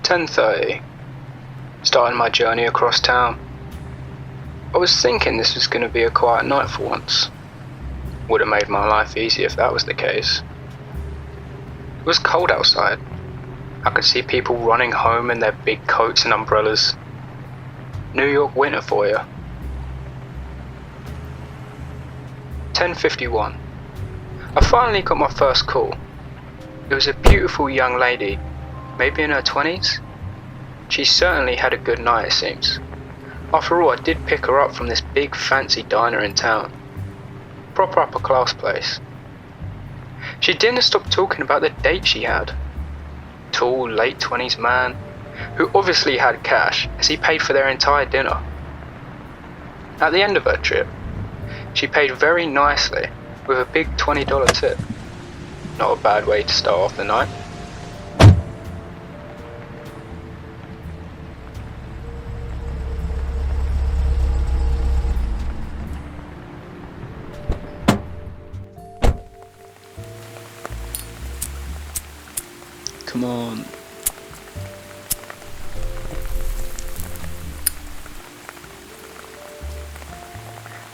10:30. Starting my journey across town. I was thinking this was going to be a quiet night for once. Would have made my life easy if that was the case. It was cold outside. I could see people running home in their big coats and umbrellas. New York winter for you. 10:51. I finally got my first call. It was a beautiful young lady, maybe in her 20s. She certainly had a good night, it seems. After all, I did pick her up from this big fancy diner in town. Proper upper class place. She didn't stop talking about the date she had. Tall, late 20s man, who obviously had cash as he paid for their entire dinner. At the end of her trip, she paid very nicely with a big $20 tip. Not a bad way to start off the night. Come on.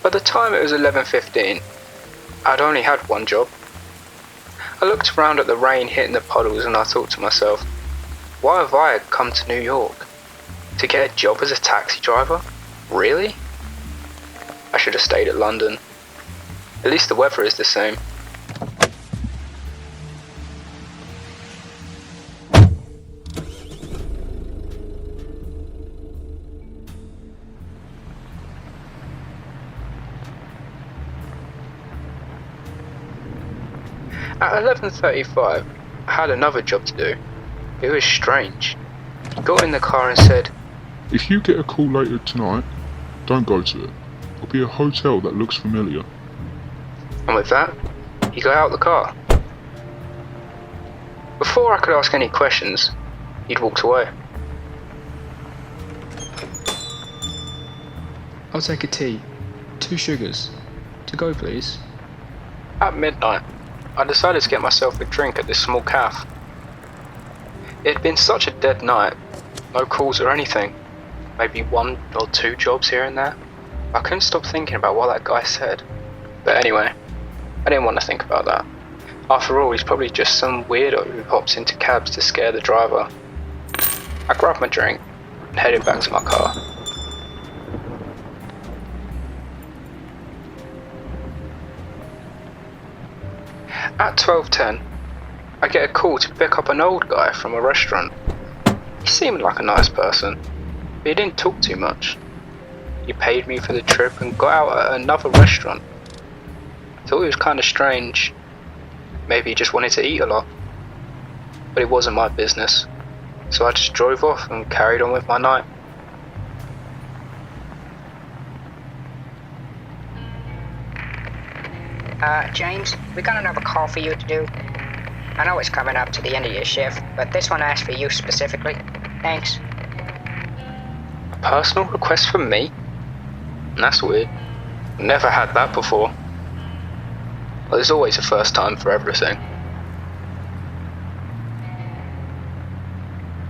By the time it was 11:15, I'd only had one job. I looked around at the rain hitting the puddles and I thought to myself, why have I come to New York? To get a job as a taxi driver? Really? I should have stayed at London. At least the weather is the same. At 11:35, I had another job to do. It was strange. He got in the car and said, "If you get a call later tonight, don't go to it. It'll be a hotel that looks familiar." and with that, he got out of the car. Before I could ask any questions, he'd walked away. I'll take a tea. 2 sugars. To go, please. At midnight, I decided to get myself a drink at this small cafe. It had been such a dead night, no calls or anything, maybe 1 or 2 jobs here and there. I couldn't stop thinking about what that guy said. But anyway, I didn't want to think about that. After all, he's probably just some weirdo who hops into cabs to scare the driver. I grabbed my drink and headed back to my car. At 12:10, I get a call to pick up an old guy from a restaurant. He seemed like a nice person, but he didn't talk too much. He paid me for the trip and got out at another restaurant. I thought it was kind of strange. Maybe he just wanted to eat a lot. But it wasn't my business, so I just drove off and carried on with my night. James, we got another call for you to do. I know it's coming up to the end of your shift, but this one asked for you specifically. Thanks. A personal request from me? That's weird. Never had that before. Well, there's always a first time for everything.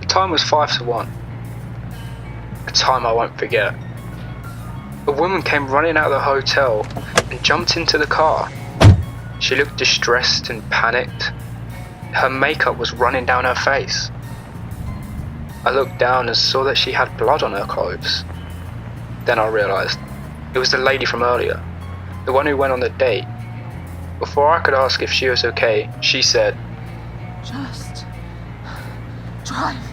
The time was 5:01. A time I won't forget. A woman came running out of the hotel and jumped into the car. She looked distressed and panicked. Her makeup was running down her face. I looked down and saw that she had blood on her clothes. Then I realized it was the lady from earlier, the one who went on the date. Before I could ask if she was okay, she said, "Just drive."